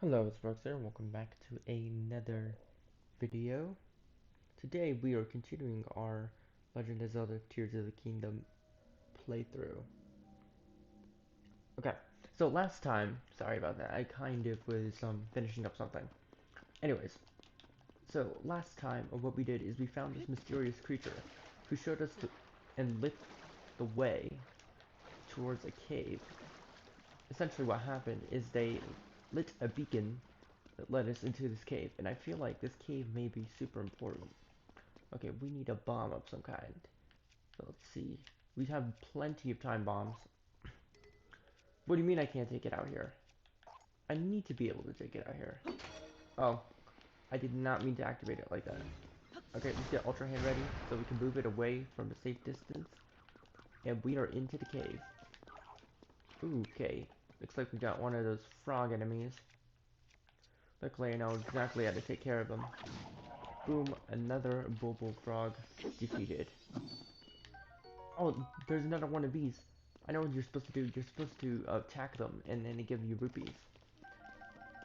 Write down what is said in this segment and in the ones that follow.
Hello, it's Roxer, and welcome back to another video. Today we are continuing our Legend of Zelda Tears of the Kingdom playthrough. Okay, so last time, sorry about that, I kind of was finishing up something. Anyways, so last time what we did is we found this mysterious creature who showed us and lit the way towards a cave. Essentially what happened is they lit a beacon that led us into this cave, and I feel like this cave may be super important. Okay, we need a bomb of some kind. So let's see. We have plenty of time bombs. What do you mean I can't take it out here? I need to be able to take it out here. Oh, I did not mean to activate it like that. Okay, let's get Ultra Hand ready so we can move it away from a safe distance. And we are into the cave. Ooh, okay. Looks like we got one of those frog enemies. Luckily I know exactly how to take care of them. Boom, another Bulbul frog defeated. Oh, there's another one of these. I know what you're supposed to do. You're supposed to attack them, and then they give you rupees.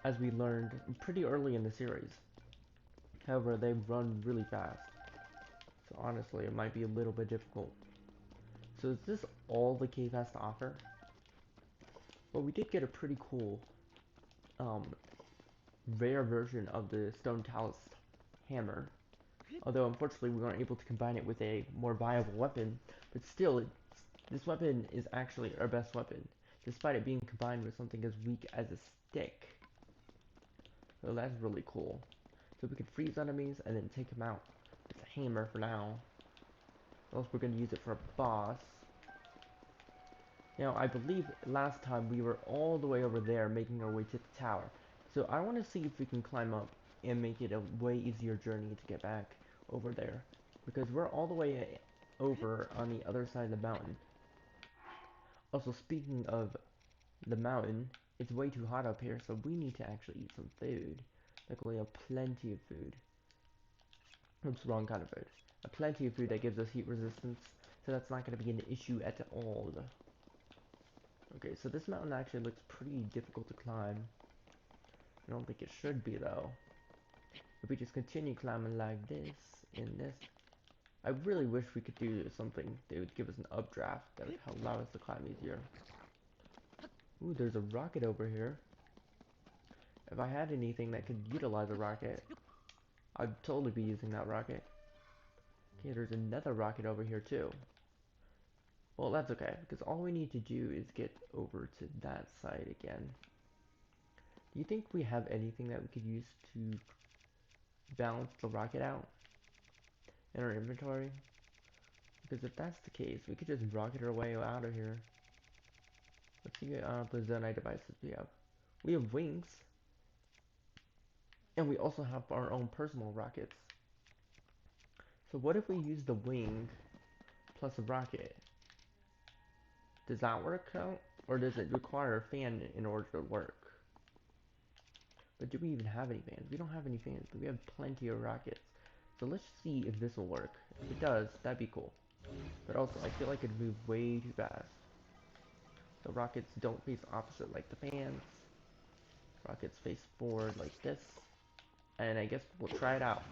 As we learned pretty early in the series. However, they run really fast. So honestly, it might be a little bit difficult. So is this all the cave has to offer? Well, we did get a pretty cool, um, rare version of the Stone Talus hammer. Although, unfortunately, we weren't able to combine it with a more viable weapon. But still, this weapon is actually our best weapon, despite it being combined with something as weak as a stick. So that's really cool. So we can freeze enemies and then take them out. It's a hammer for now. Else we're going to use it for a boss. Now, I believe last time we were all the way over there making our way to the tower. So I want to see if we can climb up and make it a way easier journey to get back over there. Because we're all the way over on the other side of the mountain. Also, speaking of the mountain, it's way too hot up here, so we need to actually eat some food. Like, we have plenty of food. Oops, wrong kind of food. Plenty of food that gives us heat resistance, so that's not going to be an issue at all. Okay, so this mountain actually looks pretty difficult to climb. I don't think it should be, though. If we just continue climbing like this, and this, I really wish we could do something that would give us an updraft that would allow us to climb easier. Ooh, there's a rocket over here. If I had anything that could utilize a rocket, I'd totally be using that rocket. Okay, there's another rocket over here too. Well, that's okay, because all we need to do is get over to that side again. Do you think we have anything that we could use to balance the rocket out in our inventory? Because if that's the case, we could just rocket our way out of here. Let's see the Zonite devices we have. We have wings, and we also have our own personal rockets. So what if we use the wing plus a rocket? Does that work out? Or does it require a fan in order to work? But do we even have any fans? We don't have any fans, but we have plenty of rockets. So let's see if this will work. If it does, that'd be cool. But also, I feel like it'd move way too fast. The rockets don't face opposite like the fans. Rockets face forward like this. And I guess we'll try it out.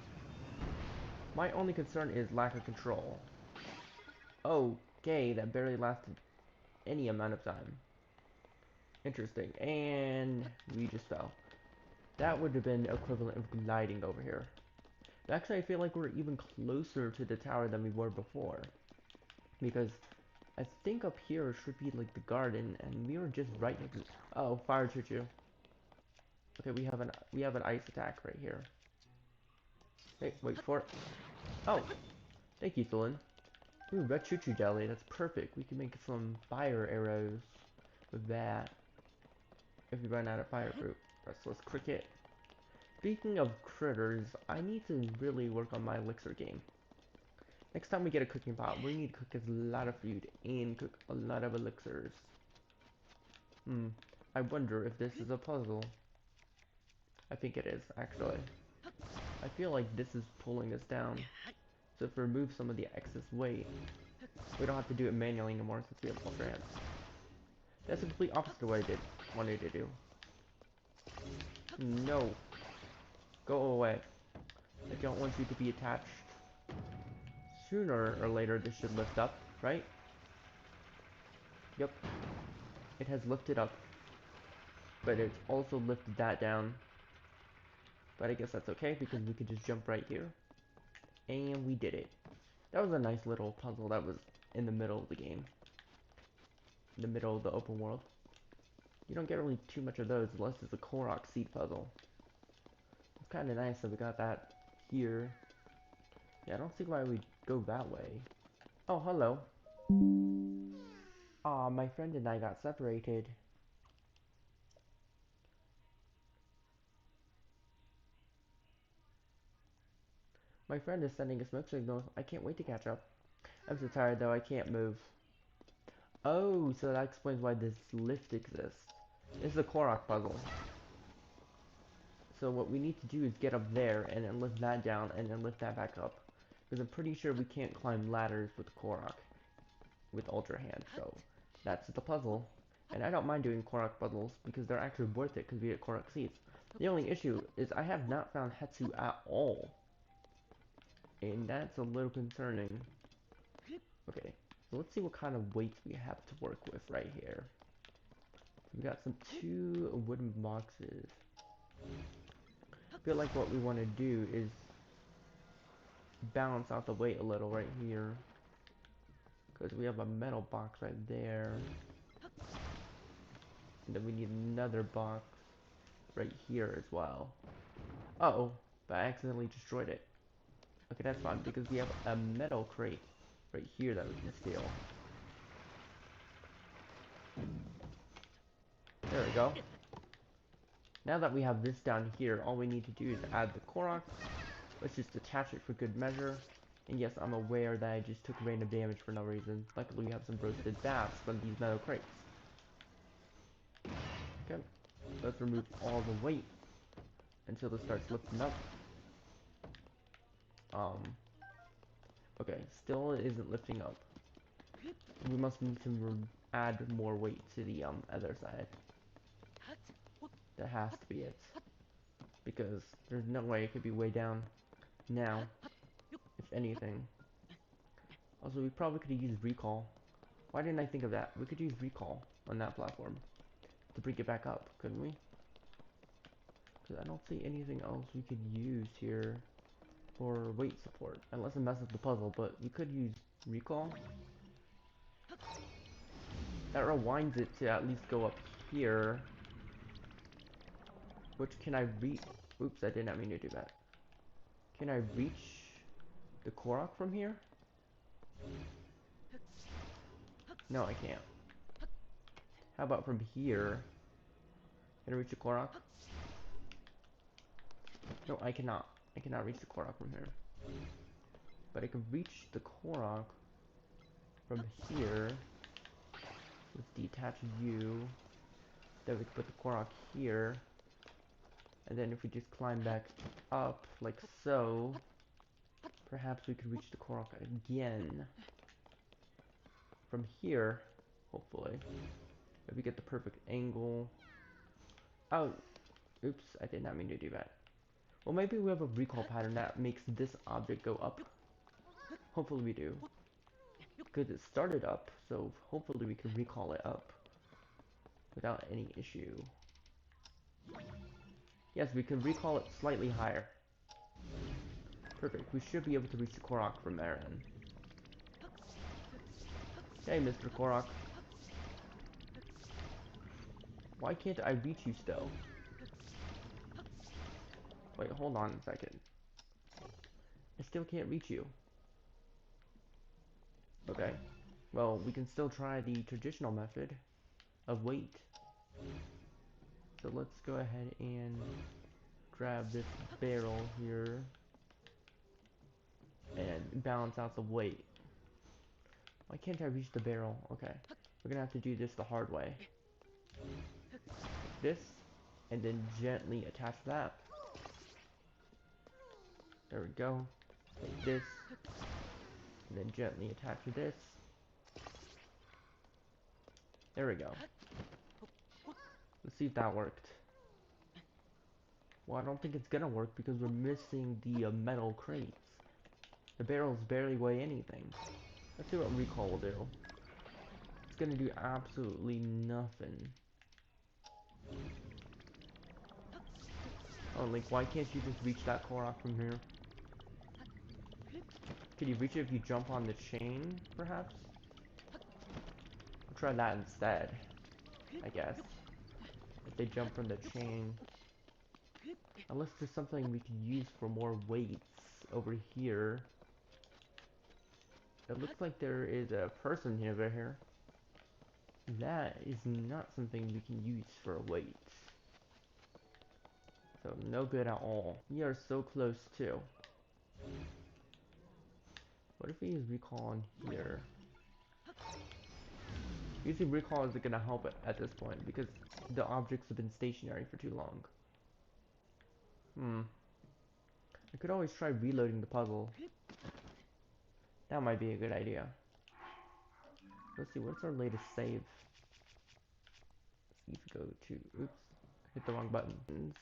My only concern is lack of control. Okay, that barely lasted any amount of time. Interesting. And we just fell. That would have been equivalent of gliding over here. But actually, I feel like we're even closer to the tower than we were before. Because I think up here should be like the garden, and we were just right next to. Oh, fire choo-choo. Okay, we have an ice attack right here. Hey, wait for it. Oh, thank you, Thulin. Ooh, red choo-choo jelly. That's perfect. We can make some fire arrows with that. If we run out of fire fruit. Restless cricket. Speaking of critters, I need to really work on my elixir game. Next time we get a cooking pot, we need to cook a lot of food and cook a lot of elixirs. I wonder if this is a puzzle. I think it is, actually. I feel like this is pulling us down. So if we remove some of the excess weight, we don't have to do it manually anymore since we have Ultra Hands. That's the complete opposite of what I wanted to do. No. Go away. I don't want you to be attached. Sooner or later this should lift up, right? Yep. It has lifted up. But it's also lifted that down. But I guess that's okay because we could just jump right here. And we did it. That was a nice little puzzle that was in the middle of the game. In the middle of the open world. You don't get really too much of those unless it's a Korok seed puzzle. It's kind of nice that we got that here. Yeah, I don't see why we'd go that way. Oh, hello. Aw, my friend and I got separated. My friend is sending a smoke signal. I can't wait to catch up. I'm so tired though, I can't move. Oh, so that explains why this lift exists. This is a Korok puzzle. So what we need to do is get up there and then lift that down and then lift that back up. Because I'm pretty sure we can't climb ladders with Korok. With Ultra Hand, so that's the puzzle. And I don't mind doing Korok puzzles because they're actually worth it because we get Korok seeds. The only issue is I have not found Hetsu at all. And that's a little concerning. Okay, so let's see what kind of weights we have to work with right here. We got some 2 wooden boxes. I feel like what we want to do is balance out the weight a little right here. Because we have a metal box right there. And then we need another box right here as well. Uh-oh, but I accidentally destroyed it. Okay, that's fine because we have a metal crate right here that we can steal. There we go. Now that we have this down here, all we need to do is add the Korok. Let's just attach it for good measure. And yes, I'm aware that I just took random damage for no reason. Luckily we have some roasted bats from these metal crates. Okay, let's remove all the weight until it starts lifting up. Okay, still it isn't lifting up. We must need to add more weight to the other side. That has to be it. Because there's no way it could be way down now, if anything. Also, we probably could have used recall. Why didn't I think of that? We could use recall on that platform to bring it back up, couldn't we? Because I don't see anything else we could use here for weight support, unless it messes up the puzzle, but we could use recall. That rewinds it to at least go up here. Which can I reach? Oops, I did not mean to do that. Can I reach the Korok from here? No, I can't. How about from here? Can I reach the Korok? No, I cannot. I cannot reach the Korok from here. But I can reach the Korok from here. Let's detach you. Then we can put the Korok here. And then if we just climb back up, like so, perhaps we could reach the Korok again. From here, hopefully. If we get the perfect angle. Oh, oops, I did not mean to do that. Well, maybe we have a recall pattern that makes this object go up. Hopefully we do. Because it started up, so hopefully we can recall it up without any issue. Yes, we can recall it slightly higher. Perfect, we should be able to reach the Korok from there then. Hey, Mr. Korok. Why can't I reach you still? Wait, hold on a second. I still can't reach you. Okay. Well, we can still try the traditional method of weight. So let's go ahead and grab this barrel here and balance out the weight. Why can't I reach the barrel? Okay. We're gonna have to do this the hard way. Like this, and then gently attach that. There we go. Like this, and then gently attach this. There we go. Let's see if that worked. Well, I don't think it's gonna work because we're missing the metal crates. The barrels barely weigh anything. Let's see what recall will do. It's gonna do absolutely nothing. Oh, Link, why can't you just reach that Korok from here? Can you reach it if you jump on the chain, perhaps? I'll try that instead, I guess. If they jump from the chain. Unless there's something we could use for more weights over here. It looks like there is a person over here. That is not something we can use for weights. So no good at all. We are so close too. What if we use recall on here? Using recall isn't gonna help it at this point because the objects have been stationary for too long. I could always try reloading the puzzle. That might be a good idea. Let's see, what's our latest save? Let's see if we go to, oops, hit the wrong buttons.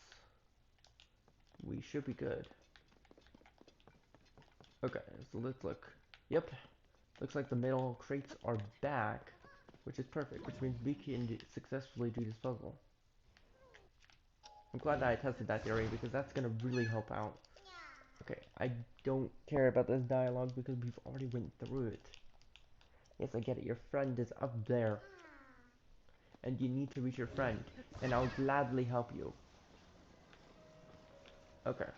We should be good. Okay, so let's look. Yep, looks like the metal crates are back, which is perfect, which means we can successfully do this puzzle. I'm glad that I tested that theory because that's gonna really help out. Okay, I don't care about this dialogue because we've already went through it. Yes, I get it. Your friend is up there. And you need to reach your friend. And I'll gladly help you. Okay.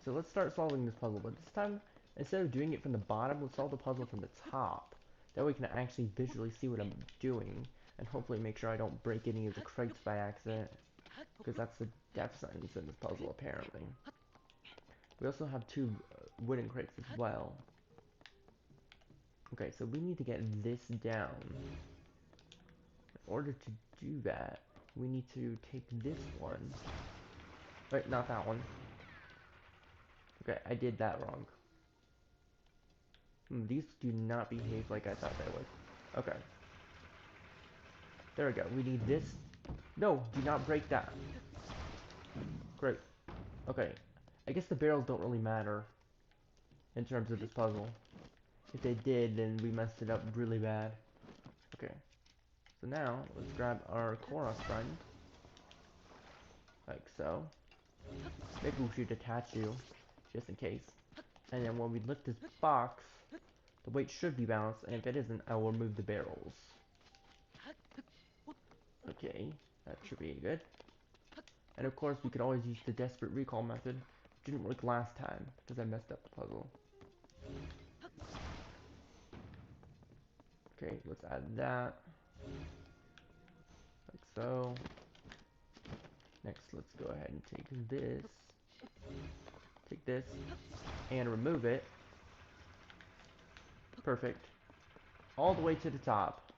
So let's start solving this puzzle. But this time, instead of doing it from the bottom, let's solve the puzzle from the top. That way we can actually visually see what I'm doing. And hopefully make sure I don't break any of the crates by accident. Because that's the death sentence in this puzzle, apparently. We also have two wooden crates as well. Okay, so we need to get this down. In order to do that, we need to take this one. Wait, not that one. Okay, I did that wrong. These do not behave like I thought they would. Okay. There we go. We need this. No, do not break that. Great. Okay. I guess the barrels don't really matter in terms of this puzzle. If they did, then we messed it up really bad. Okay. So now, let's grab our Korok friend. Like so. Maybe we should attach you, just in case. And then when we lift this box, the weight should be balanced, and if it isn't, I will remove the barrels. Okay, that should be good. And of course, we could always use the desperate recall method. It didn't work last time, because I messed up the puzzle. Okay, let's add that. Like so. Next, let's go ahead and take this, and remove it. Perfect. All the way to the top.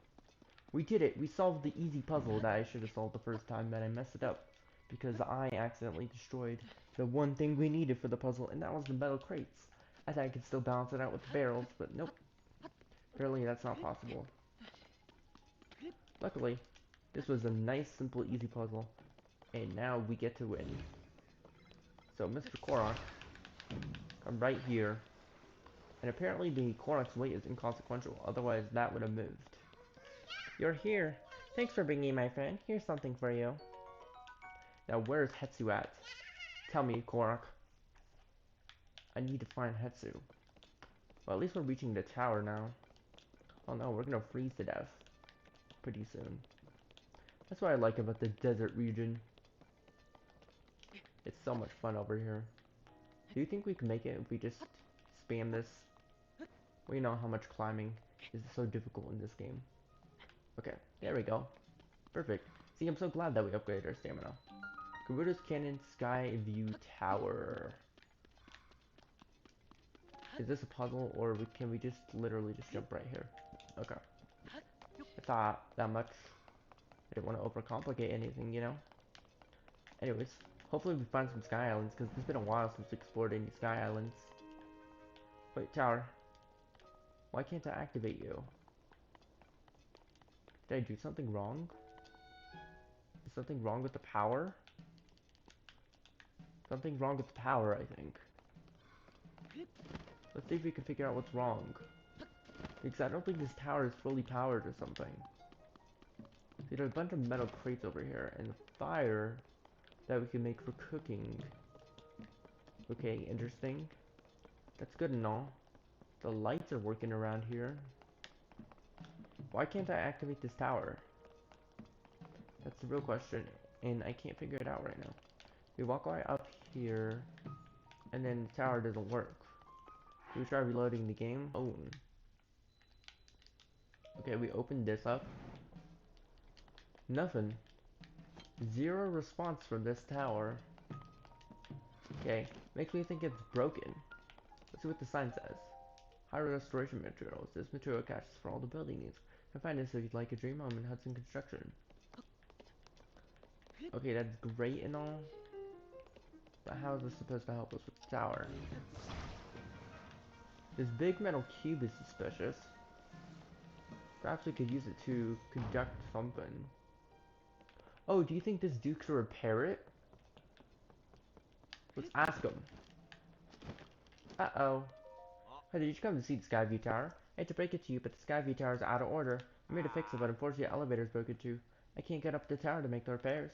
We did it! We solved the easy puzzle that I should have solved the first time, but I messed it up. Because I accidentally destroyed the one thing we needed for the puzzle, and that was the metal crates. I thought I could still balance it out with the barrels, but nope. Apparently that's not possible. Luckily, this was a nice, simple, easy puzzle, and now we get to win. So, Mr. Korok, come right here. And apparently the Korok's weight is inconsequential, otherwise that would have moved. You're here. Thanks for bringing my friend. Here's something for you. Now, where's Hetsu at? Tell me, Korok. I need to find Hetsu. Well, at least we're reaching the tower now. Oh no, we're gonna freeze to death pretty soon. That's what I like about the desert region. It's so much fun over here. Do you think we can make it if we just spam this? We know how much climbing is so difficult in this game. Okay, there we go. Perfect. See, I'm so glad that we upgraded our stamina. Gerudo's Cannon Sky View Tower. Is this a puzzle, or can we just literally just jump right here? Okay. I thought that much. I didn't want to overcomplicate anything, you know? Anyways, hopefully we find some Sky Islands, because it's been a while since we explored any Sky Islands. Wait, tower. Why can't I activate you? Did I do something wrong? Is something wrong with the power? Something's wrong with the tower, I think. Let's see if we can figure out what's wrong. Because I don't think this tower is fully powered or something. See, there's a bunch of metal crates over here, and a fire that we can make for cooking. Okay, interesting. That's good and all. The lights are working around here. Why can't I activate this tower? That's the real question, and I can't figure it out right now. We walk right up here, and then the tower doesn't work. Do we try reloading the game? Oh. Okay, we opened this up. Nothing. Zero response from this tower. Okay, makes me think it's broken. Let's see what the sign says. High restoration materials. This material catches for all the building needs. You can find this if you'd like a dream home in Hudson Construction. Okay, that's great and all. But how is this supposed to help us with the tower? This big metal cube is suspicious. Perhaps we could use it to conduct something. Oh, do you think this Duke should repair it? Let's ask him. Uh-oh. Hey, did you come to see the Skyview Tower? I hate to break it to you, but the Skyview Tower is out of order. I'm here to fix it, but unfortunately the elevator is broken too. I can't get up the tower to make the repairs.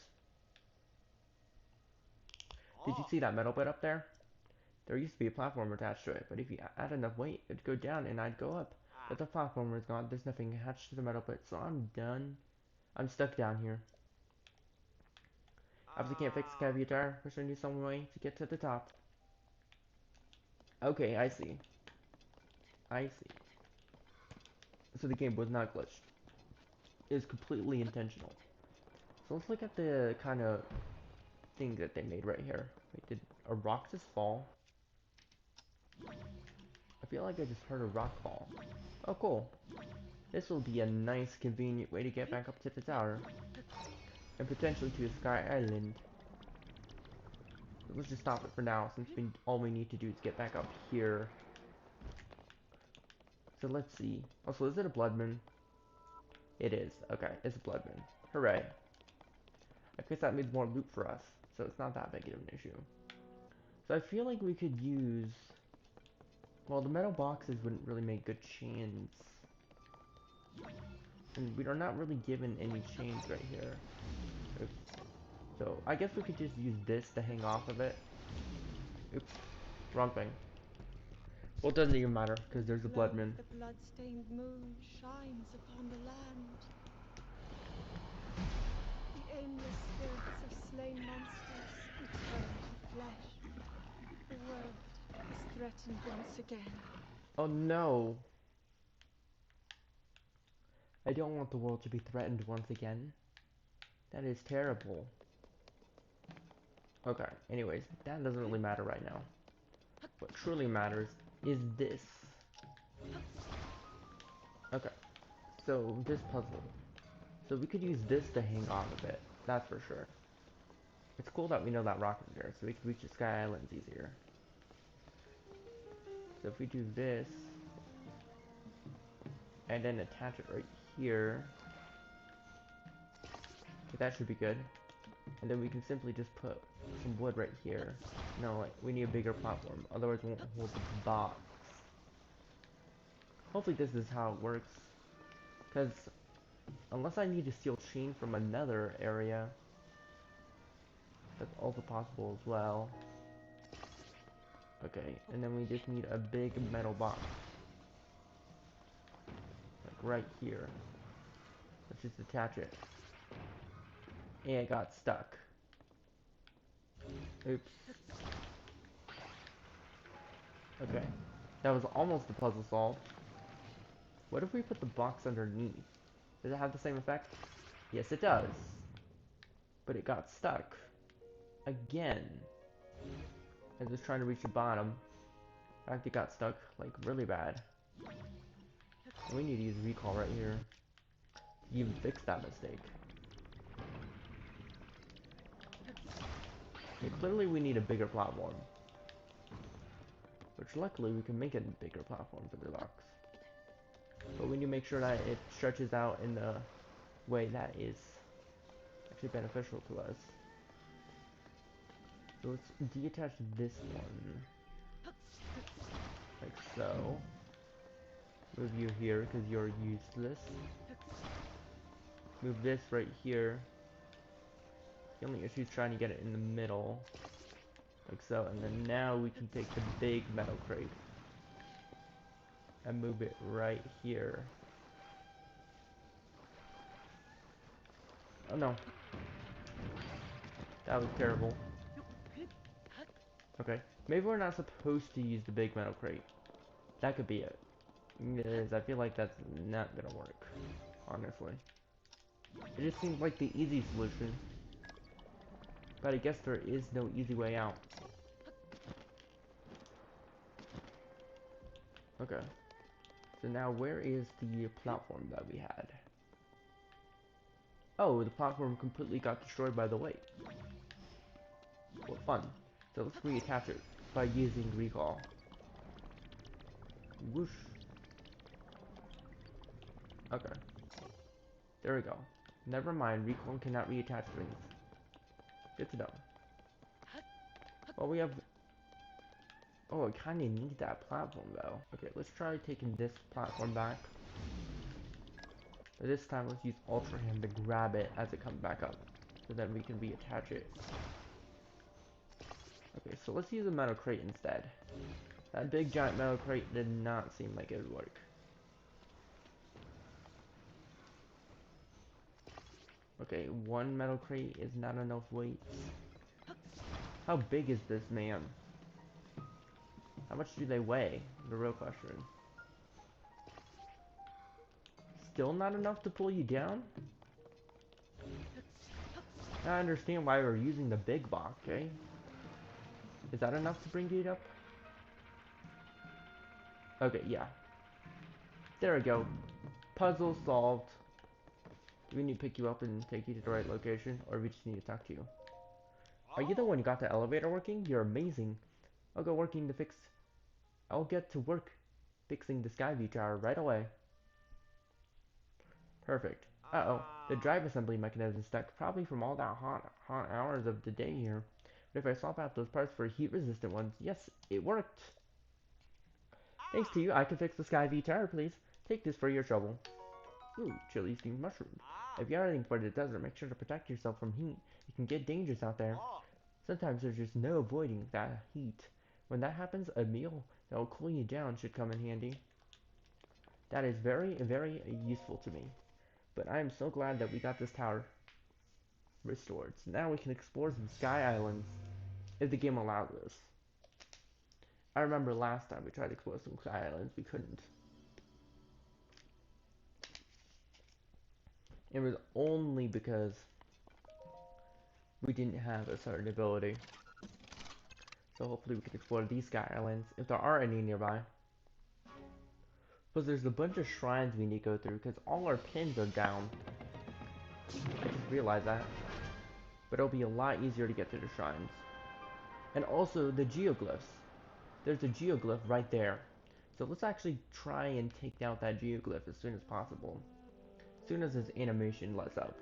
Did you see that metal bit up there? There used to be a platform attached to it, but if you add enough weight, it'd go down and I'd go up. But the platform is gone. There's nothing attached to the metal bit, so I'm done. I'm stuck down here. Obviously can't fix the Skyview Tower. Wish I knew some way to get to the top. Okay, I see. I see. So the game was not glitched. It was completely intentional. So let's look at the kind of thing that they made right here. Wait, did a rock just fall? I feel like I just heard a rock fall. Oh, cool. This will be a nice, convenient way to get back up to the tower. And potentially to a sky island. So let's just stop it for now, since all we need to do is get back up here. So let's see. Also, is it a blood moon? It is. Okay, it's a blood moon. Hooray. I guess that means more loot for us, so it's not that big of an issue. So I feel like we could use... Well, the metal boxes wouldn't really make good chains. And we are not really given any chains right here. Oops. So I guess we could just use this to hang off of it. Oops. Wrong thing. Well, it doesn't even matter, because there's a blood moon. The blood-stained moon shines upon the land. The aimless spirits of slain monsters return to flesh. The world is threatened once again. Oh no! I don't want the world to be threatened once again. That is terrible. Okay, anyways, that doesn't really matter right now. What truly matters is this. Okay, so this puzzle. So we could use this to hang on a bit, that's for sure. It's cool that we know that rock is there, so we can reach the Sky Islands easier. So if we do this, and then attach it right here, that should be good. And then we can simply just put some wood right here. No, like, we need a bigger platform, otherwise it won't hold the box. Hopefully this is how it works. Because unless I need to steal chain from another area, that's also possible as well. Okay, and then we just need a big metal box. Like right here. Let's just attach it. And it got stuck. Oops. Okay. That was almost the puzzle solved. What if we put the box underneath? Does it have the same effect? Yes, it does. But it got stuck. Again. I was trying to reach the bottom. In fact, it got stuck, like, really bad. And we need to use recall right here to even fix that mistake. Okay, clearly we need a bigger platform. Which luckily we can make it a bigger platform for the box. But we need to make sure that it stretches out in the way that is actually beneficial to us. So let's detach this one, like so. Move you here because you're useless. Move this right here. The only issue is trying to get it in the middle, like so. And then now we can take the big metal crate and move it right here. Oh no, that was terrible. Okay, maybe we're not supposed to use the big metal crate. That could be it. Because I feel like that's not gonna work, honestly. It just seems like the easy solution. But I guess there is no easy way out. Okay. So now where is the platform that we had? Oh, the platform completely got destroyed by the weight. Well, fun. So let's reattach it by using recall. Whoosh. Okay. There we go. Never mind, recall cannot reattach things. Good to know. Well, we have... Oh, I kinda need that platform though. Okay, let's try taking this platform back. But this time let's use Ultra Hand to grab it as it comes back up. So then we can reattach it. Okay, so let's use a metal crate instead. That big giant metal crate did not seem like it would work. Okay, one metal crate is not enough weight. How big is this man? How much do they weigh? The real question. Still not enough to pull you down? I understand why we're using the big box, okay? Is that enough to bring you up? Okay, yeah. There we go. Puzzle solved. Do we need to pick you up and take you to the right location? Or we just need to talk to you? Are you the one who got the elevator working? You're amazing. I'll go working to fix... I'll get to work fixing the Skyview tower right away. Perfect. Uh-oh. The drive assembly mechanism is stuck, probably from all that hot hours of the day here. But if I swap out those parts for heat-resistant ones, yes, it worked. Thanks to you, I can fix the Skyview tower, please. Take this for your trouble. Ooh, chili steamed mushrooms. If you're heading for the desert, make sure to protect yourself from heat. It can get dangerous out there. Sometimes there's just no avoiding that heat. When that happens, a meal that will cool you down should come in handy. That is very, very useful to me. But I am so glad that we got this tower restored. So now we can explore some sky islands if the game allows us. I remember last time we tried to explore some sky islands, we couldn't. It was only because we didn't have a certain ability. So hopefully we can explore these sky islands if there are any nearby. Because there's a bunch of shrines we need to go through because all our pins are down. I just realized that. But it'll be a lot easier to get to the shrines. And also the geoglyphs. There's a geoglyph right there. So let's actually try and take out that geoglyph as soon as possible. As soon as his animation lets up.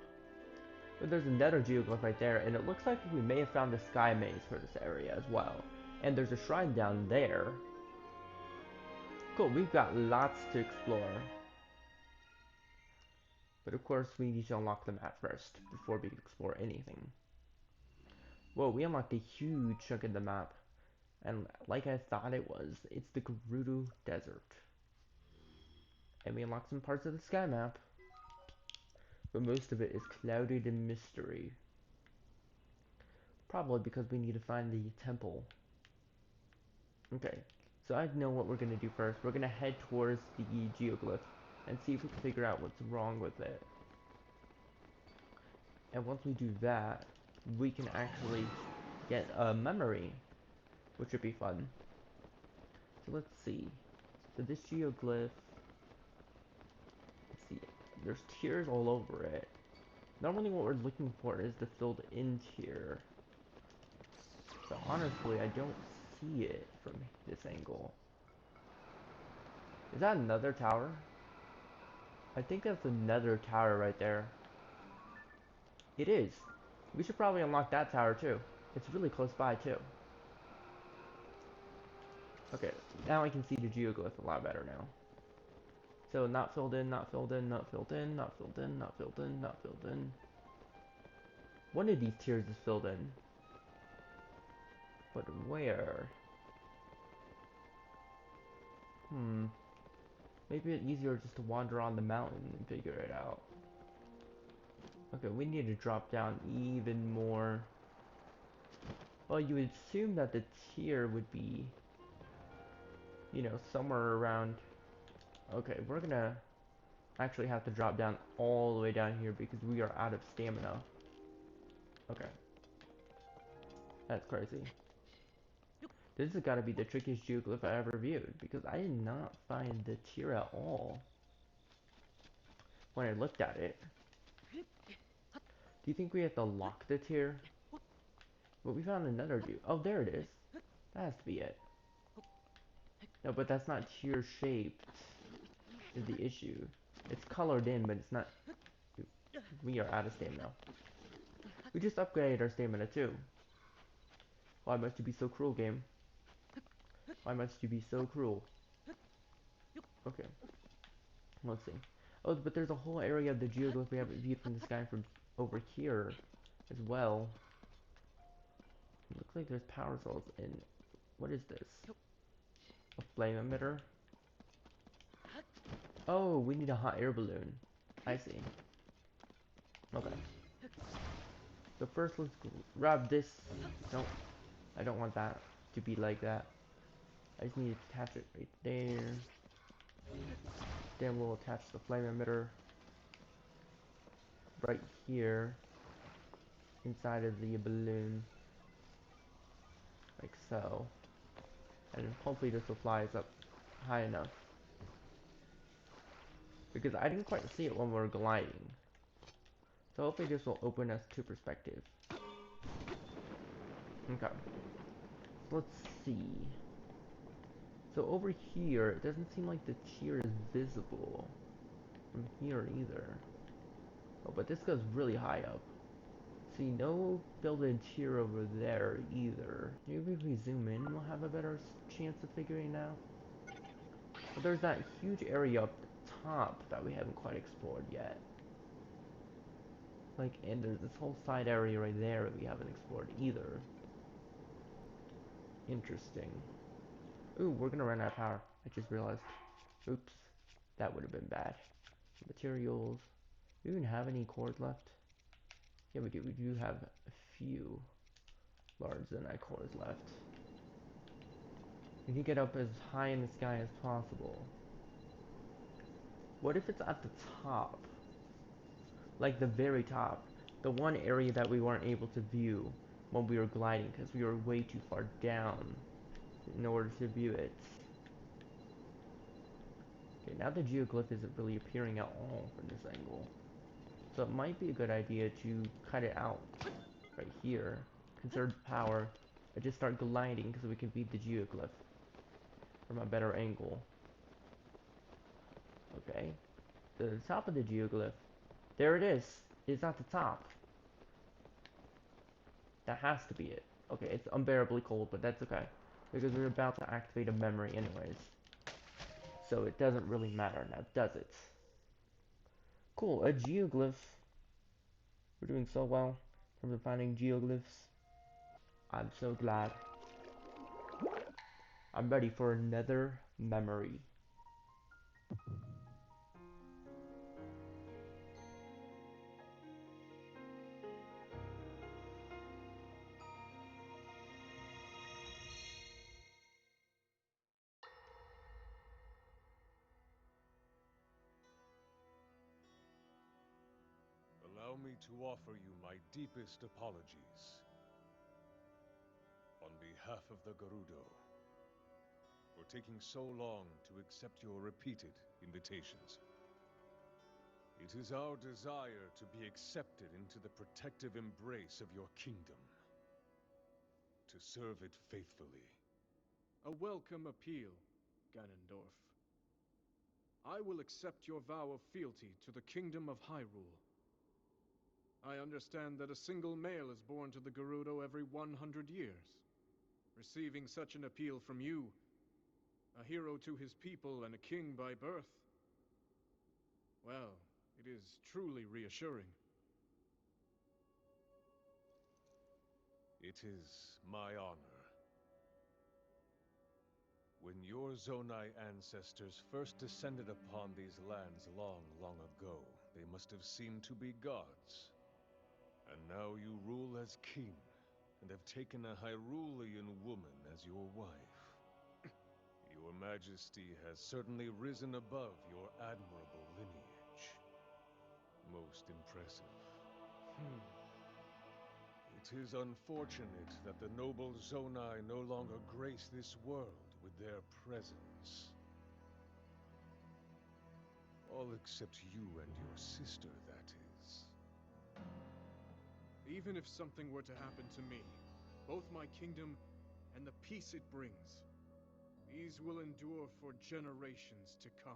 But there's another geoglyph right there, and it looks like we may have found a sky maze for this area as well. And there's a shrine down there. Cool, we've got lots to explore. But of course we need to unlock the map first, before we explore anything. Whoa, we unlocked a huge chunk of the map. And like I thought it was, it's the Gerudo Desert. And we unlocked some parts of the sky map. But most of it is clouded in mystery. Probably because we need to find the temple. Okay, so I know what we're going to do first. We're going to head towards the geoglyph and see if we can figure out what's wrong with it. And once we do that, we can actually get a memory, which would be fun. So let's see. So this geoglyph, let's see, there's tears all over it. Normally what we're looking for is the filled in tear. So honestly, I don't see it from this angle. Is that another tower? I think that's another tower right there. It is. We should probably unlock that tower too. It's really close by too. Okay, now I can see the geoglyph a lot better now. So not filled in, not filled in, not filled in, not filled in, not filled in, not filled in. One of these tiers is filled in. But where? Hmm. Maybe it's easier just to wander on the mountain and figure it out. Okay, we need to drop down even more. Well, you would assume that the tier would be, you know, somewhere around... Okay, we're gonna actually have to drop down all the way down here because we are out of stamina. Okay, that's crazy. This has got to be the trickiest geoglyph I ever viewed because I did not find the tier at all when I looked at it. Do you think we have to lock the tier? But we found another dude. Oh, there it is. That has to be it. No, but that's not tier shaped is the issue. It's colored in, but it's not... We are out of stamina. We just upgraded our stamina too. Why must you be so cruel, game? Why must you be so cruel? Okay, let's see. Oh, but there's a whole area of the geoglyph we haven't viewed from the sky from over here as well. It looks like there's power cells in... What is this? A flame emitter? Oh, we need a hot air balloon. I see. Okay. So first let's grab this. No, I don't want that to be like that. I just need to attach it right there. Then we'll attach the flame emitter right here inside of the balloon. Like so. And hopefully this will fly us up high enough. Because I didn't quite see it when we were gliding. So hopefully this will open us to perspective. Okay. So let's see. So over here, it doesn't seem like the tier is visible from here either. Oh, but this goes really high up. See, no built-in tier over there either. Maybe if we zoom in, we'll have a better chance of figuring it out. But there's that huge area up the top that we haven't quite explored yet. Like, and there's this whole side area right there that we haven't explored either. Interesting. Ooh, we're gonna run out of power. I just realized. Oops. That would have been bad. Materials. Do we even have any cores left? Yeah, we do. We do have a few large Zenite cores left. We need to get up as high in the sky as possible. What if it's at the top? Like the very top. The one area that we weren't able to view when we were gliding because we were way too far down in order to view it. Okay, now the geoglyph isn't really appearing at all from this angle. So it might be a good idea to cut it out right here. Conserve power. And just start gliding so we can view the geoglyph from a better angle. Okay. The top of the geoglyph. There it is. It's at the top. That has to be it. Okay, it's unbearably cold, but that's okay. Because we're about to activate a memory anyways. So it doesn't really matter now, does it? Cool, a geoglyph. We're doing so well from finding geoglyphs. I'm so glad. I'm ready for another memory. Allow me to offer you my deepest apologies. On behalf of the Gerudo, for taking so long to accept your repeated invitations. It is our desire to be accepted into the protective embrace of your kingdom. To serve it faithfully. A welcome appeal, Ganondorf. I will accept your vow of fealty to the Kingdom of Hyrule. I understand that a single male is born to the Gerudo every 100 years. Receiving such an appeal from you, a hero to his people and a king by birth, well, it is truly reassuring. It is my honor. When your Zonai ancestors first descended upon these lands long, long ago, they must have seemed to be gods. And now you rule as king, and have taken a Hyrulean woman as your wife. Your Majesty has certainly risen above your admirable lineage. Most impressive. It is unfortunate that the noble Zonai no longer grace this world with their presence. All except you and your sister, that is. Even if something were to happen to me, both my kingdom and the peace it brings, these will endure for generations to come.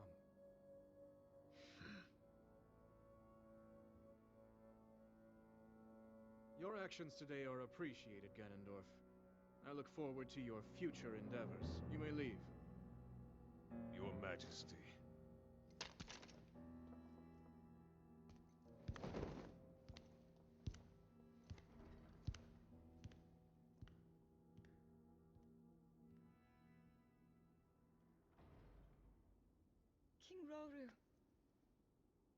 Your actions today are appreciated, Ganondorf. I look forward to your future endeavors. You may leave. Your Majesty. King Roru,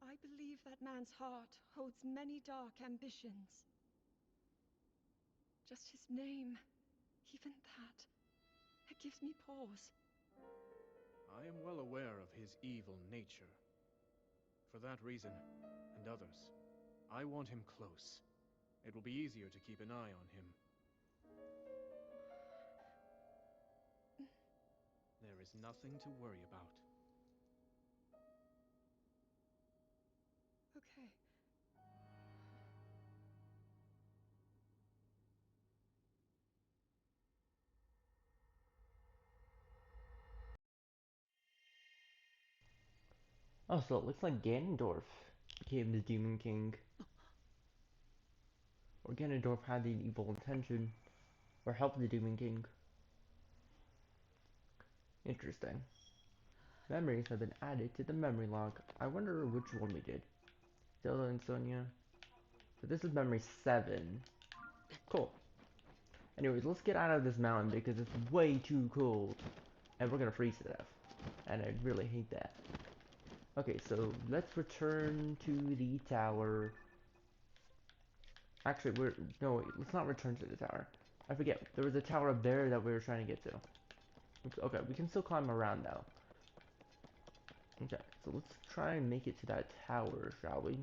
I believe that man's heart holds many dark ambitions. Just his name, even that, it gives me pause. I am well aware of his evil nature. For that reason, and others, I want him close. It will be easier to keep an eye on him. There is nothing to worry about. Okay. Oh, so it looks like Ganondorf became the Demon King. Or Ganondorf had the evil intention, or helped the Demon King. Interesting. Memories have been added to the memory log. I wonder which one we did. Zelda and Sonia. So this is memory 7. Cool. Anyways, let's get out of this mountain because it's way too cold. And we're gonna freeze to death. And I really hate that. Okay, so let's return to the tower. Actually, no, wait, let's not return to the tower. I forget, there was a tower up there that we were trying to get to. Okay, we can still climb around now. Okay, so let's try and make it to that tower, shall we?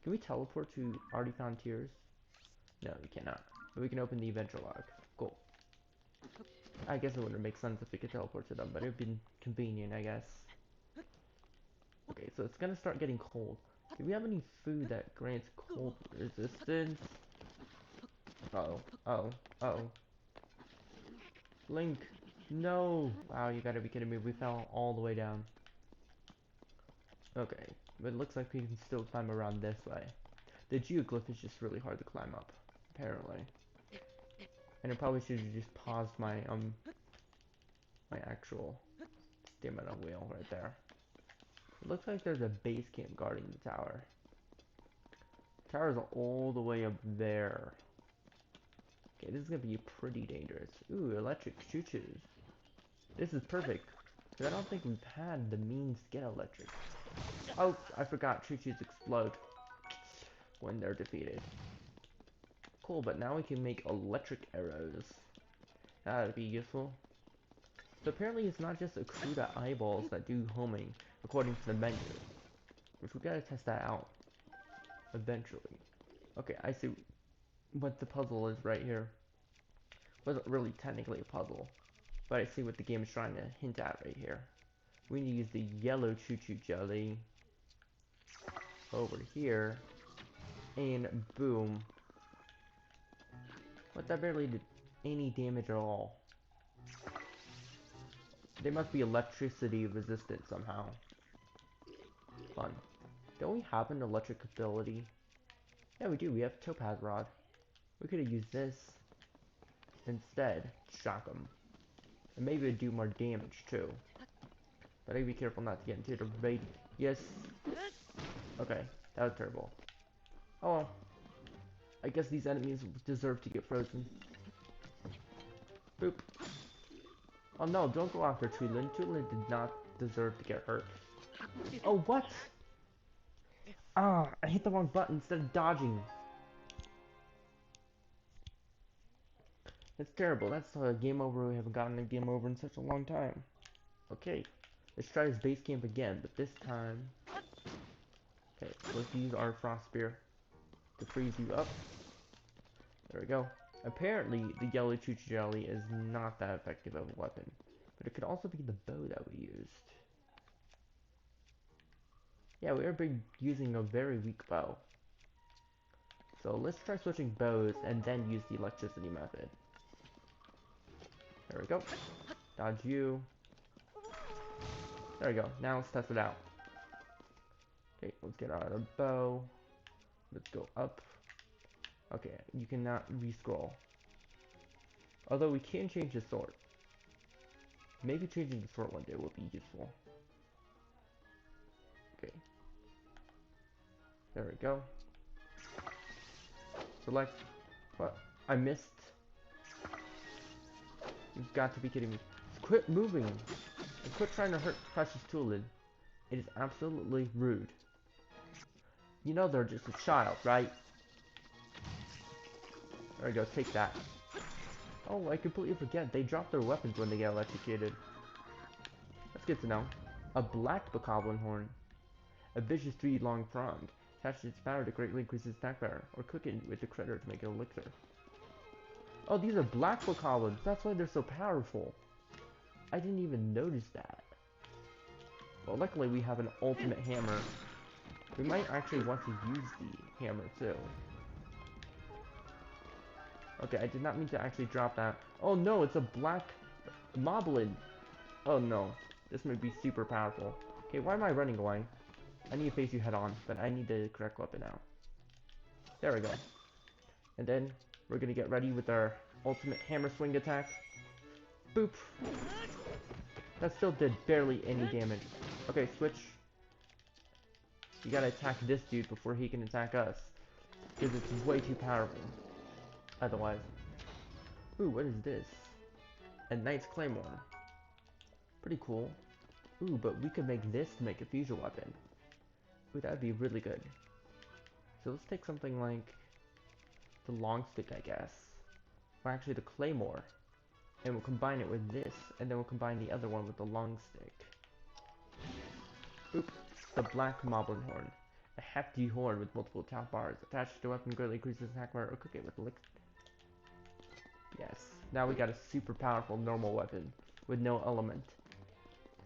Can we teleport to already found tiers? No, we cannot. But we can open the adventure log. Cool. I guess it wouldn't make sense if we could teleport to them, but it'd been convenient, I guess. Okay, so it's gonna start getting cold. Do we have any food that grants cold resistance? Uh-oh. Uh-oh. Uh-oh. Link! No! Wow, you gotta be kidding me. We fell all the way down. Okay, but it looks like we can still climb around this way. The geoglyph is just really hard to climb up, apparently. And I probably should have just paused my actual stamina wheel right there. It looks like there's a base camp guarding the tower. The tower's all the way up there. Okay, this is gonna be pretty dangerous. Ooh, electric choo-choos. This is perfect, because I don't think we've had the means to get electric. Oh, I forgot choo-choos explode when they're defeated. Cool, but now we can make electric arrows. That'd be useful. So apparently it's not just Akuda eyeballs that do homing, according to the menu. Which we gotta test that out. Eventually. Okay, I see what the puzzle is right here. Wasn't really technically a puzzle, but I see what the game is trying to hint at right here. We need to use the yellow choo-choo jelly over here, and boom. But that barely did any damage at all. They must be electricity resistant somehow. Fun. Don't we have an electric ability? Yeah, we do. We have Topaz Rod. We could have used this instead. Shock them. And maybe it'd do more damage too. But I gotta be careful not to get into the raid. Yes. Okay, that was terrible. Oh well. I guess these enemies deserve to get frozen. Boop. Oh no, don't go after Tulin. Tulin did not deserve to get hurt. Oh, what? Ah, I hit the wrong button instead of dodging. That's terrible. That's a game over. We haven't gotten a game over in such a long time. Okay, let's try this base camp again, but this time... Okay, let's use our frost spear to freeze you up. There we go. Apparently, the yellow choo jelly is not that effective of a weapon, but it could also be the bow that we used. Yeah, we are using a very weak bow. So let's try switching bows and then use the electricity method. There we go. Dodge you. There we go. Now let's test it out. Okay, let's get out our bow. Let's go up. Okay, you cannot re-scroll. Although we can change the sword. Maybe changing the sword one day will be useful. Okay. There we go. Select. What? I missed. You've got to be kidding me. Quit moving! And quit trying to hurt Precious Tulin. It is absolutely rude. You know they're just a child, right? There we go, take that. Oh, I completely forget. They drop their weapons when they get electrocuted. That's good to know. A black bokoblin horn. A vicious 3-long prong. Attached to its power to greatly increase its attack power, or cook it with the critter to make an elixir. Oh, these are black bokoblins. That's why they're so powerful. I didn't even notice that. Well, luckily we have an ultimate hammer. We might actually want to use the hammer too. Okay, I did not mean to actually drop that. Oh no, it's a black moblin. Oh no, this may be super powerful. Okay, why am I running away? I need to face you head on, but I need the correct weapon now. There we go. And then we're gonna get ready with our ultimate hammer swing attack. Boop. That still did barely any damage. Okay, switch. You gotta attack this dude before he can attack us. Because it's way too powerful. Otherwise. Ooh, what is this? A Knight's Claymore. Pretty cool. Ooh, but we could make this to make a fusion weapon. Ooh, that'd be really good. So let's take something like the long stick, I guess. Or actually the claymore. And we'll combine it with this, and then we'll combine the other one with the long stick. Oop, the black moblin horn. A hefty horn with multiple top bars. Attached to the weapon greatly increases attack power or cook it with elixir. Yes, now we got a super powerful normal weapon with no element.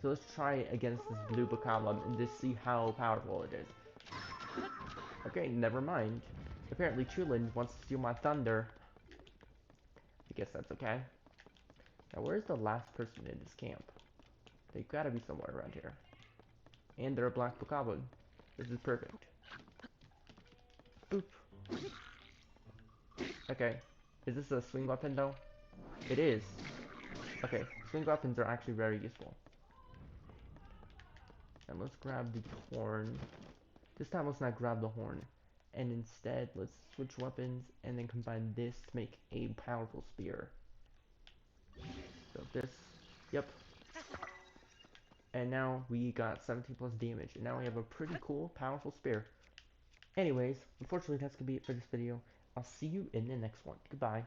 So let's try it against this blue bokoblin and just see how powerful it is. Okay, never mind. Apparently Tulin wants to steal my thunder. I guess that's okay. Now where's the last person in this camp? They gotta be somewhere around here. And they're a black bokoblin. This is perfect. Boop. Okay. Is this a swing weapon though? It is. Okay, swing weapons are actually very useful. And let's grab the horn. This time let's not grab the horn. And instead, let's switch weapons and then combine this to make a powerful spear. So this, yep. And now we got 17 plus damage. And now we have a pretty cool, powerful spear. Anyways, unfortunately that's gonna be it for this video. I'll see you in the next one. Goodbye.